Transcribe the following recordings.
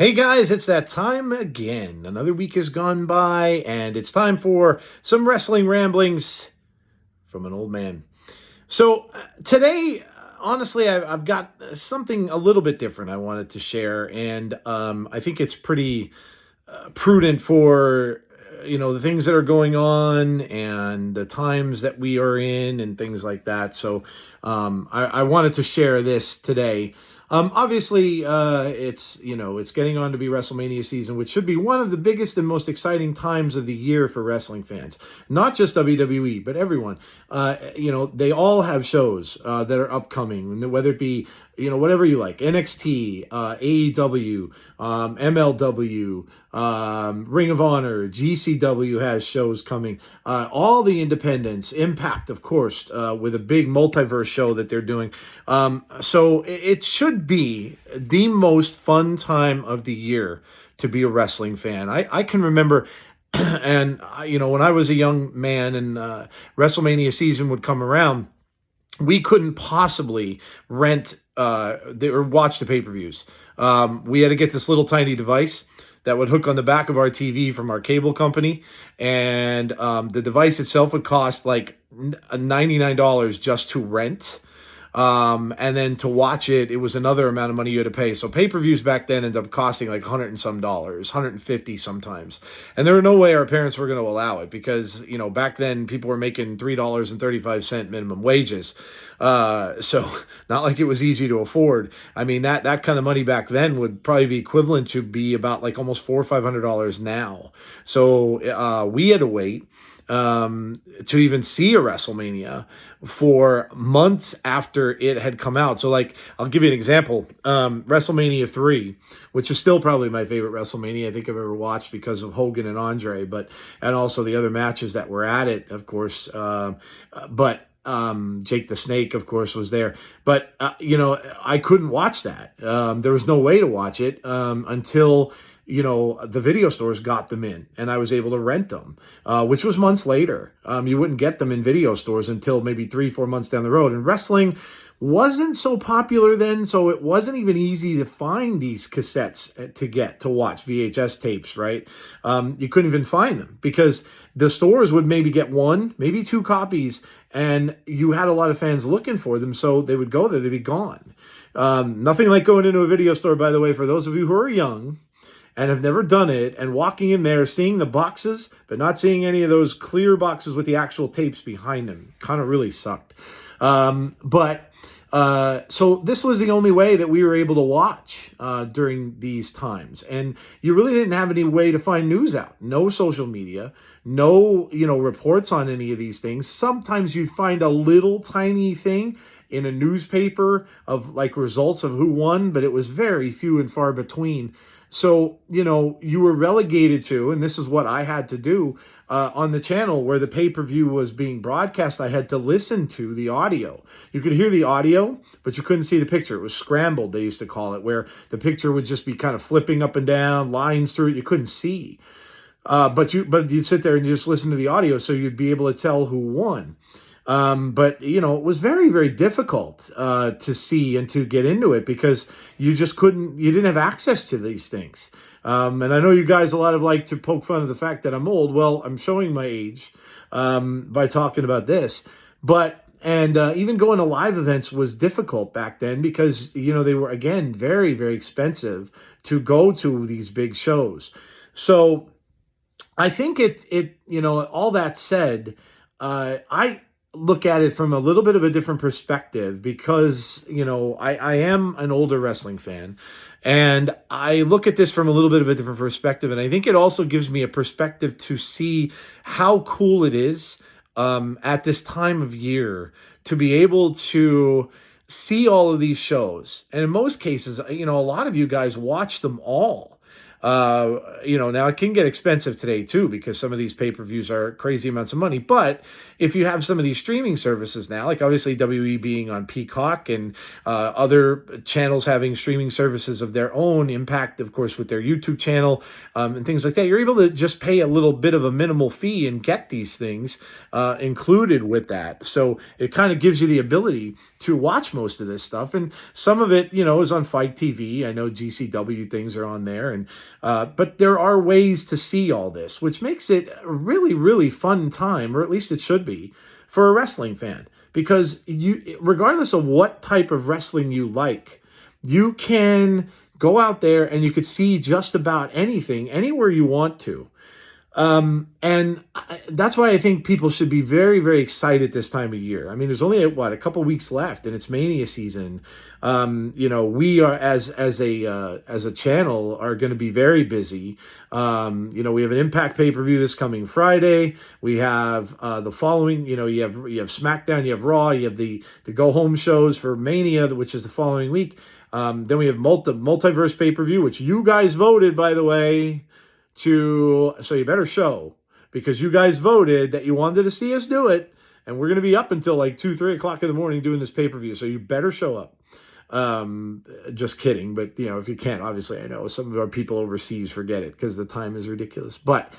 Hey guys, it's that time again. Another week has gone by, and it's time for some wrestling ramblings from an old man. Today, honestly, I've got something a little bit different I wanted to share, and I think it's pretty prudent for the things that are going on and the times that we are in and things like that. I wanted to share this today. Obviously, it's getting on to be WrestleMania season, which should be one of the biggest and most exciting times of the year for wrestling fans. Not just WWE, but everyone. They all have shows that are upcoming, whether it be whatever you like, NXT, AEW, MLW, Ring of Honor, GCW has shows coming. All the independents, Impact, of course, with a big multiverse show that they're doing. So it should be the most fun time of the year to be a wrestling fan. I can remember and when I was a young man and WrestleMania season would come around, we couldn't possibly rent or watch the pay-per-views. We had to get this little tiny device that would hook on the back of our TV from our cable company, and the device itself would cost like $99 just to rent. And then to watch it was another amount of money you had to pay. So pay-per-views back then ended up costing like $100 and some dollars, $150 sometimes. And there were no way our parents were going to allow it because, back then people were making $3.35 minimum wages. So not like it was easy to afford. I mean, that kind of money back then would probably be equivalent to be about like almost $400 or $500 now. So, we had to wait to even see a WrestleMania for months after it had come out. So like, I'll give you an example. WrestleMania 3, which is still probably my favorite WrestleMania I think I've ever watched because of Hogan and Andre, and also the other matches that were at it, of course. But Jake the Snake, of course, was there. But, I couldn't watch that. There was no way to watch it until the video stores got them in and I was able to rent them, which was months later. You wouldn't get them in video stores until maybe 3-4 months down the road. And wrestling wasn't so popular then, so it wasn't even easy to find these cassettes to watch, VHS tapes, right? You couldn't even find them because the stores would maybe get one, maybe two copies, and you had a lot of fans looking for them, so they would go there, they'd be gone. Nothing like going into a video store, by the way, for those of you who are young and have never done it, and walking in there, seeing the boxes, but not seeing any of those clear boxes with the actual tapes behind them. Kind of really sucked. So this was the only way that we were able to watch during these times. And you really didn't have any way to find news out. No social media, no, reports on any of these things. Sometimes you'd find a little tiny thing in a newspaper of like results of who won, but it was very few and far between. So, you were relegated to, and this is what I had to do on the channel where the pay-per-view was being broadcast. I had to listen to the audio. You could hear the audio, but you couldn't see the picture. It was scrambled, they used to call it, where the picture would just be kind of flipping up and down, lines through it. You couldn't see. But you'd sit there and just listen to the audio so you'd be able to tell who won. But it was very, very difficult to see and to get into it because you didn't have access to these things. And I know you guys a lot of like to poke fun of the fact that I'm old. Well, I'm showing my age by talking about this. And even going to live events was difficult back then because, they were, again, very, very expensive to go to these big shows. So I think all that said, I look at it from a little bit of a different perspective because, I am an older wrestling fan and I look at this from a little bit of a different perspective. And I think it also gives me a perspective to see how cool it is at this time of year to be able to see all of these shows. And in most cases, a lot of you guys watch them all. Now it can get expensive today too because some of these pay-per-views are crazy amounts of money. But if you have some of these streaming services now, like obviously WE being on Peacock and other channels having streaming services of their own, Impact, of course, with their YouTube channel and things like that, you're able to just pay a little bit of a minimal fee and get these things included with that. So it kind of gives you the ability to watch most of this stuff. And some of it, is on Fight TV. I know GCW things are on there. But there are ways to see all this, which makes it a really, really fun time, or at least it should be, for a wrestling fan. Because regardless of what type of wrestling you like, you can go out there and you could see just about anything, anywhere you want to. That's why I think people should be very, very excited this time of year. I mean, there's only a couple weeks left, and it's Mania season. We are as a channel are going to be very busy. We have an Impact pay-per-view this coming Friday. We have the following. You have SmackDown, you have Raw, you have the go home shows for Mania, which is the following week. Then we have multiverse pay-per-view, which you guys voted, by the way. So you better show, because you guys voted that you wanted to see us do it, and we're going to be up until like 2-3 o'clock in the morning doing this pay-per-view, so you better show up. Just kidding, but if you can't, obviously I know some of our people overseas forget it because the time is ridiculous. But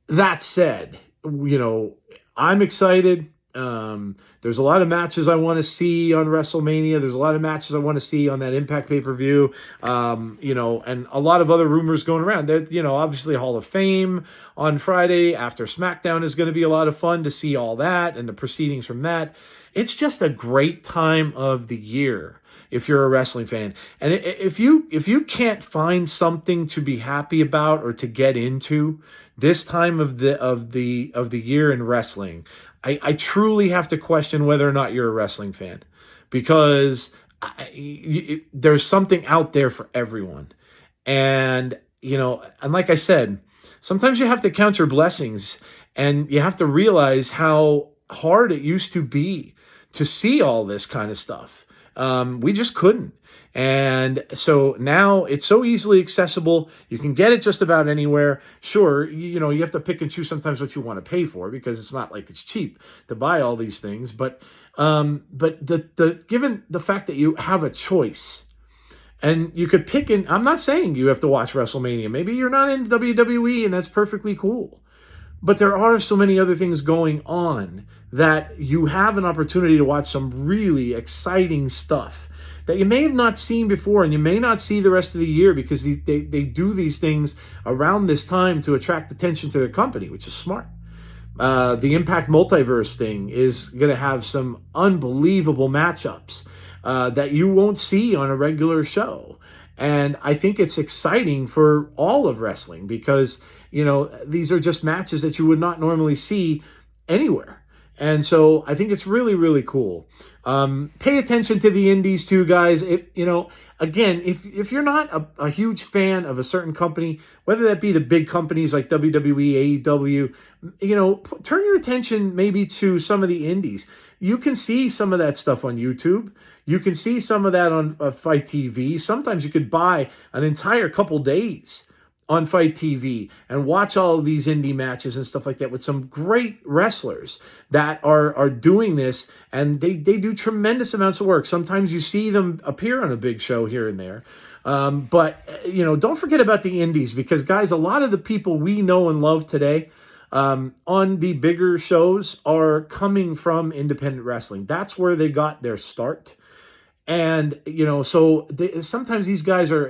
that said, I'm excited. There's a lot of matches I want to see on WrestleMania. There's a lot of matches I want to see on that Impact pay-per-view. And a lot of other rumors going around. Obviously Hall of Fame on Friday after SmackDown is going to be a lot of fun to see all that and the proceedings from that. It's just a great time of the year if you're a wrestling fan. And if you can't find something to be happy about or to get into this time of the year in wrestling, I truly have to question whether or not you're a wrestling fan, because there's something out there for everyone. And like I said, sometimes you have to count your blessings, and you have to realize how hard it used to be to see all this kind of stuff. We just couldn't. And so now it's so easily accessible. You can get it just about anywhere. Sure, you have to pick and choose sometimes what you want to pay for, because it's not like it's cheap to buy all these things. But given the fact that you have a choice, and you could pick, and I'm not saying you have to watch WrestleMania. Maybe you're not in WWE, and that's perfectly cool. But there are so many other things going on that you have an opportunity to watch some really exciting stuff that you may have not seen before, and you may not see the rest of the year, because they do these things around this time to attract attention to their company, which is smart. The Impact Multiverse thing is going to have some unbelievable matchups that you won't see on a regular show. And I think it's exciting for all of wrestling, because, these are just matches that you would not normally see anywhere. And so I think it's really, really cool. Pay attention to the indies too, guys. If you're not a huge fan of a certain company, whether that be the big companies like WWE, AEW, turn your attention maybe to some of the indies. You can see some of that stuff on YouTube. You can see some of that on Fight TV. Sometimes you could buy an entire couple days on Fight TV and watch all of these indie matches and stuff like that with some great wrestlers that are doing this, and they do tremendous amounts of work. Sometimes you see them appear on a big show here and there. But don't forget about the indies, because, guys, a lot of the people we know and love today on the bigger shows are coming from independent wrestling. That's where they got their start. And, sometimes these guys are,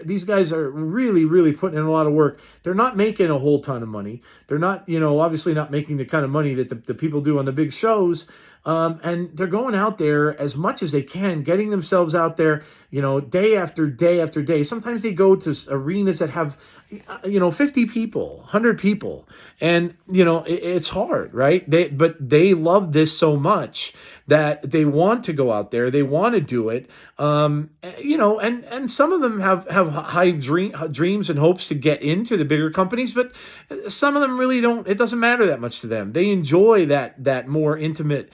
these guys are really, really putting in a lot of work. They're not making a whole ton of money. They're not, obviously not making the kind of money that the people do on the big shows. And they're going out there as much as they can, getting themselves out there, day after day after day. Sometimes they go to arenas that have, 50 people, 100 people. And, it's hard, right? But they love this so much that they want to go out there. They want to do it. And some of them have high dreams and hopes to get into the bigger companies, but some of them really don't. It doesn't matter that much to them. They enjoy that more intimate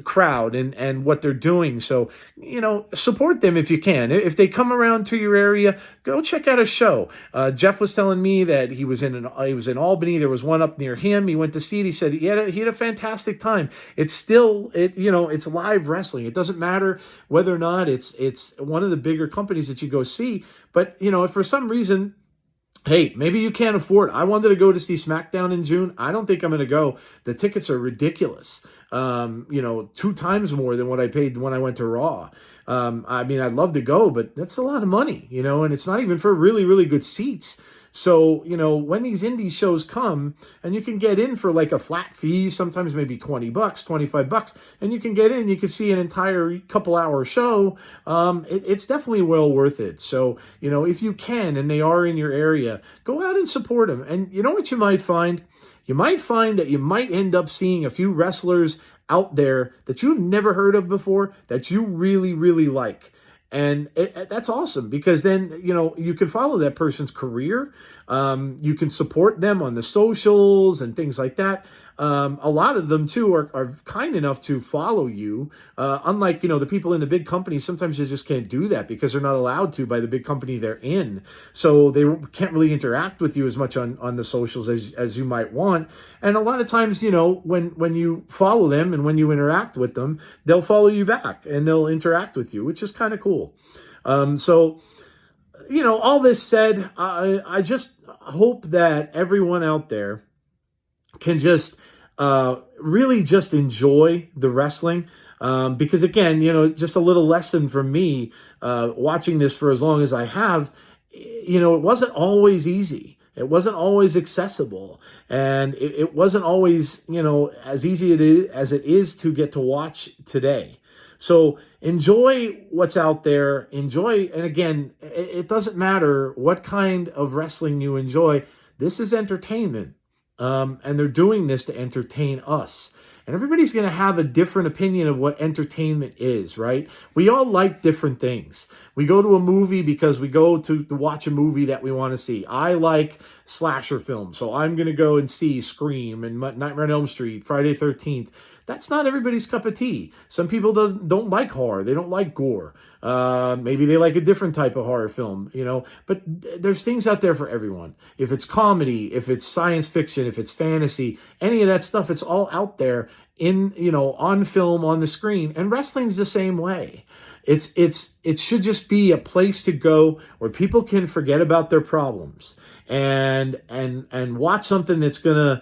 crowd and what they're doing. So, support them if you can. If they come around to your area, go check out a show. Jeff was telling me that he was in Albany. There was one up near him. He went to see it. He said he had a fantastic time. It's still, it's live wrestling. It doesn't matter whether or not it's one of the bigger companies that you go see. But, if for some reason, hey, maybe you can't afford it. I wanted to go to see SmackDown in June. I don't think I'm going to go. The tickets are ridiculous. 2 times more than what I paid when I went to Raw. I'd love to go, but that's a lot of money, and it's not even for really, really good seats. So, when these indie shows come and you can get in for like a flat fee, sometimes maybe $20, $25, and you can get in, you can see an entire couple-hour show. It's definitely well worth it. So, if you can and they are in your area, go out and support them. And you know what you might find? You might find that you might end up seeing a few wrestlers out there that you've never heard of before that you really, really like. And that's awesome because then, you can follow that person's career. You can support them on the socials and things like that. A lot of them, too, are kind enough to follow you. Unlike, the people in the big companies, sometimes you just can't do that because they're not allowed to by the big company they're in. So they can't really interact with you as much on the socials as you might want. And a lot of times, when you follow them and when you interact with them, they'll follow you back and they'll interact with you, which is kind of cool. So, all this said, I just hope that everyone out there can just really just enjoy the wrestling. Because again, just a little lesson from me watching this for as long as I have, it wasn't always easy. It wasn't always accessible. And it wasn't always, as easy as it is to get to watch today. So enjoy what's out there. Enjoy, and again, it doesn't matter what kind of wrestling you enjoy. This is entertainment. And they're doing this to entertain us. And everybody's going to have a different opinion of what entertainment is, right? We all like different things. We go to a movie because we go to watch a movie that we want to see. I like slasher films, so I'm going to go and see Scream and Nightmare on Elm Street, Friday 13th. That's not everybody's cup of tea. Some people don't like horror. They don't like gore. Maybe they like a different type of horror film, but there's things out there for everyone. If it's comedy, if it's science fiction, if it's fantasy, any of that stuff, it's all out there on film, on the screen. And wrestling's the same way. It should just be a place to go where people can forget about their problems and watch something that's gonna,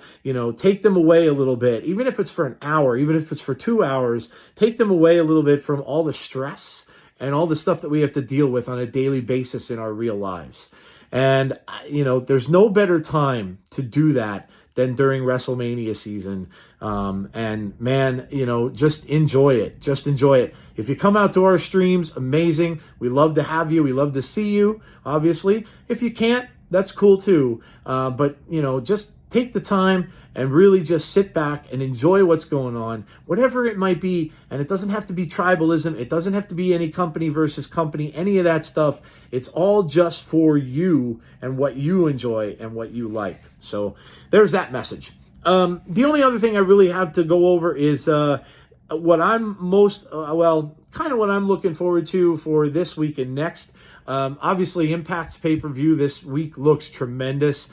take them away a little bit, even if it's for an hour, even if it's for 2 hours, take them away a little bit from all the stress and all the stuff that we have to deal with on a daily basis in our real lives. And, there's no better time to do that than during WrestleMania season. And man, just enjoy it. Just enjoy it. If you come out to our streams, amazing. We love to have you. We love to see you, obviously. If you can't, that's cool too. But, just take the time and really just sit back and enjoy what's going on, whatever it might be. And it doesn't have to be tribalism. It doesn't have to be any company versus company, any of that stuff. It's all just for you and what you enjoy and what you like. So there's that message. The only other thing I really have to go over is what I'm what I'm looking forward to for this week and next. Obviously, Impact's pay-per-view this week looks tremendous.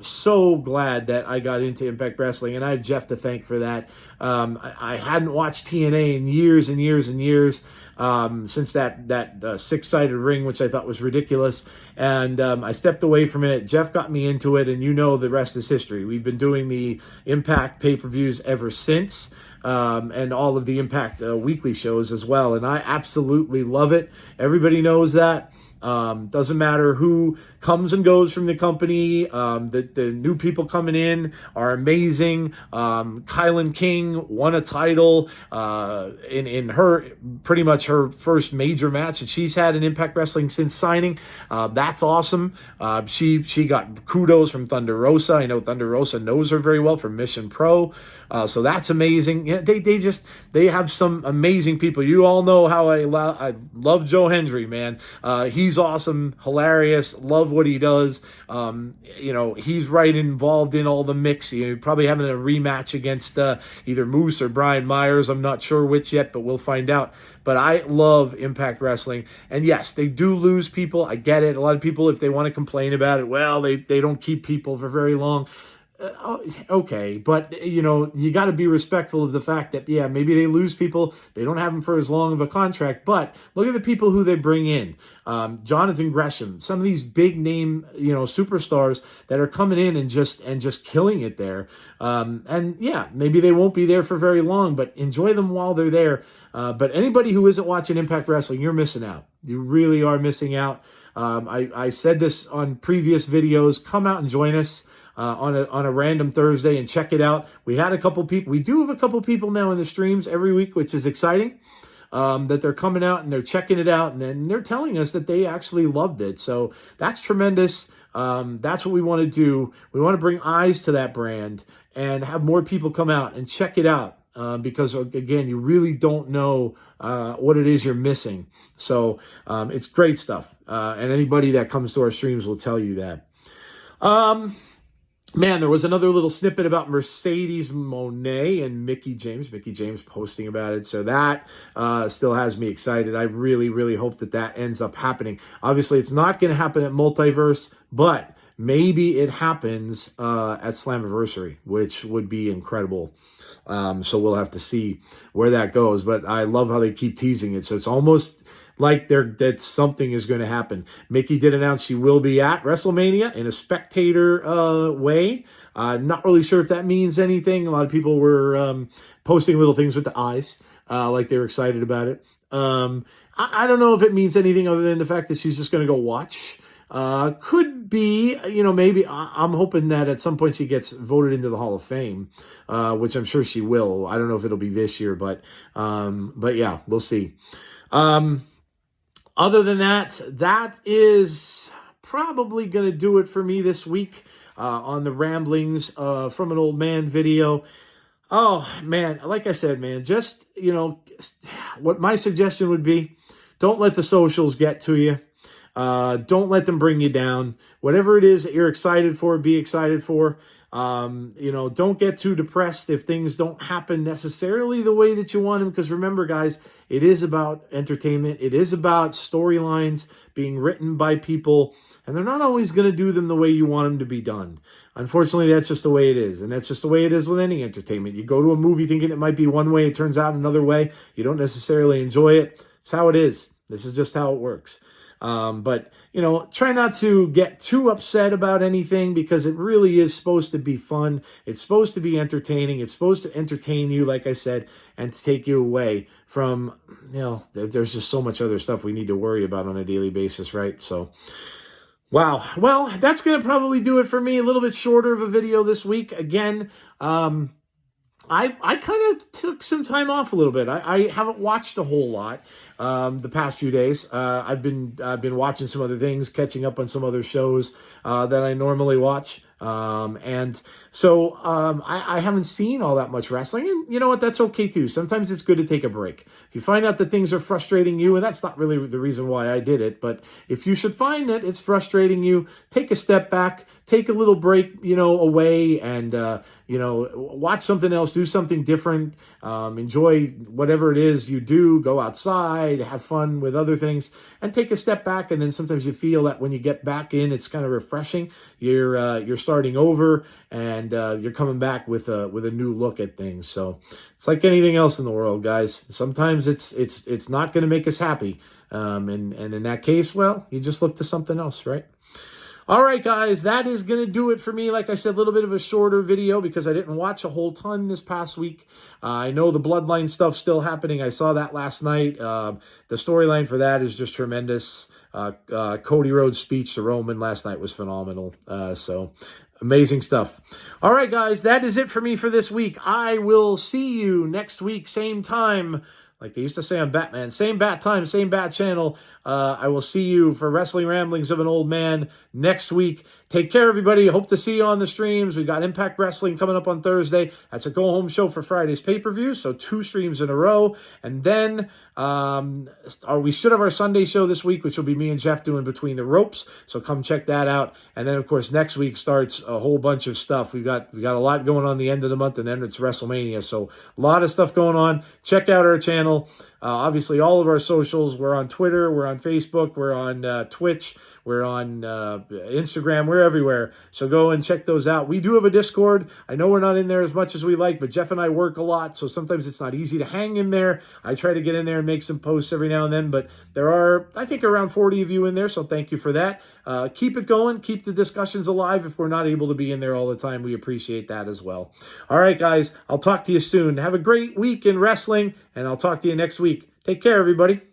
So glad that I got into Impact Wrestling, and I have Jeff to thank for that. I hadn't watched TNA in years and years and years since that six-sided ring, which I thought was ridiculous. And I stepped away from it. Jeff got me into it, and the rest is history. We've been doing the Impact pay-per-views ever since. And all of the Impact weekly shows as well. And I absolutely love it. Everybody knows that. Doesn't matter who comes and goes from the company. The new people coming in are amazing. Kylan King won a title in her pretty much her first major match that she's had in Impact Wrestling since signing. That's awesome. She got kudos from Thunder Rosa. I know Thunder Rosa knows her very well from Mission Pro. So that's amazing. Yeah, they have some amazing people. You all know how I love Joe Hendry, man. He's he's awesome, hilarious, love what he does. He's right involved in all the mix. Probably having a rematch against either Moose or Brian Myers. I'm not sure which yet, but we'll find out. But I love Impact Wrestling. And yes, they do lose people. I get it. A lot of people, if they want to complain about it, well, they don't keep people for very long. Okay, but you got to be respectful of the fact that maybe they lose people, they don't have them for as long of a contract, but look at the people who they bring in. Jonathan Gresham, some of these big name superstars that are coming in and just killing it there. Maybe they won't be there for very long, but enjoy them while they're there. But anybody who isn't watching Impact Wrestling, you're missing out. You really are missing out. I said this on previous videos. Come out and join us on a random Thursday and check it out. We had a couple people. We do have a couple people now in the streams every week, which is exciting. That they're coming out and they're checking it out, and then they're telling us that they actually loved it. So that's tremendous. That's what we want to do. We want to bring eyes to that brand and have more people come out and check it out. Because again, you really don't know what it is you're missing. So it's great stuff. And anybody that comes to our streams will tell you that. Man, there was another little snippet about Mercedes Moné and Mickie James. Mickie James posting about it. So that still has me excited. I really, really hope that ends up happening. Obviously, it's not going to happen at Multiverse, but maybe it happens at Slammiversary, which would be incredible. So we'll have to see where that goes. But I love how they keep teasing it. So it's almost like that something is going to happen. Mickie did announce she will be at WrestleMania in a spectator way. Not really sure if that means anything. A lot of people were posting little things with the eyes, like they were excited about it. I don't know if it means anything other than the fact that she's just going to go watch. Could be, maybe I'm hoping that at some point she gets voted into the Hall of Fame, which I'm sure she will. I don't know if it'll be this year, but yeah, we'll see. Other than that, that is probably going to do it for me this week on the Ramblings from an Old Man video. Oh, man, like I said, man, just, what my suggestion would be, don't let the socials get to you. Don't let them bring you down. Whatever it is that you're excited for, be excited for. Don't get too depressed if things don't happen necessarily the way that you want them. Because remember, guys, it is about entertainment. It is about storylines being written by people, and they're not always going to do them the way you want them to be done. Unfortunately, that's just the way it is. And that's just the way it is with any entertainment. You go to a movie thinking it might be one way, it turns out another way. You don't necessarily enjoy it. It's how it is. This is just how it works. But try not to get too upset about anything, because it really is supposed to be fun. It's supposed to be entertaining. It's supposed to entertain you, like I said, and to take you away from, there's just so much other stuff we need to worry about on a daily basis, right? So, wow. Well, that's going to probably do it for me. A little bit shorter of a video this week. Again, I kind of took some time off a little bit. I haven't watched a whole lot the past few days. I've been watching some other things, catching up on some other shows that I normally watch. And so I haven't seen all that much wrestling, and you know what? That's okay too. Sometimes it's good to take a break. If you find out that things are frustrating you, and that's not really the reason why I did it, but if you should find that it's frustrating you, take a step back, take a little break, away, and watch something else, do something different, enjoy whatever it is you do, go outside, have fun with other things, and take a step back. And then sometimes you feel that when you get back in, it's kind of refreshing. You're starting over, and you're coming back with a new look at things. So it's like anything else in the world, guys. Sometimes it's not going to make us happy, and in that case, well, you just look to something else, right? All right, guys, that is going to do it for me. Like I said, a little bit of a shorter video because I didn't watch a whole ton this past week. I know the Bloodline stuff's still happening. I saw that last night. The storyline for that is just tremendous. Cody Rhodes' speech to Roman last night was phenomenal. So amazing stuff. All right, guys, that is it for me for this week. I will see you next week, same time. like they used to say on Batman, same bat time, same bat channel. I will see you for Wrestling Ramblings of an Old Man next week. Take care, everybody. Hope to see you on the streams. We got Impact Wrestling coming up on Thursday. That's a go-home show for Friday's pay-per-view, so 2 streams in a row. And then we should have our Sunday show this week, which will be me and Jeff doing Between the Ropes. So come check that out. And then, of course, next week starts a whole bunch of stuff. We got a lot going on the end of the month, and then it's WrestleMania. So a lot of stuff going on. Check out our channel. Obviously, all of our socials. We're on Twitter. We're on Facebook. We're on Twitch. We're on Instagram. We're everywhere. So go and check those out. We do have a Discord. I know we're not in there as much as we like, but Jeff and I work a lot, so sometimes it's not easy to hang in there. I try to get in there and make some posts every now and then, but there are, I think, around 40 of you in there, so thank you for that. Keep it going. Keep the discussions alive. If we're not able to be in there all the time, we appreciate that as well. All right, guys, I'll talk to you soon. Have a great week in wrestling, and I'll talk to you next week. Take care, everybody.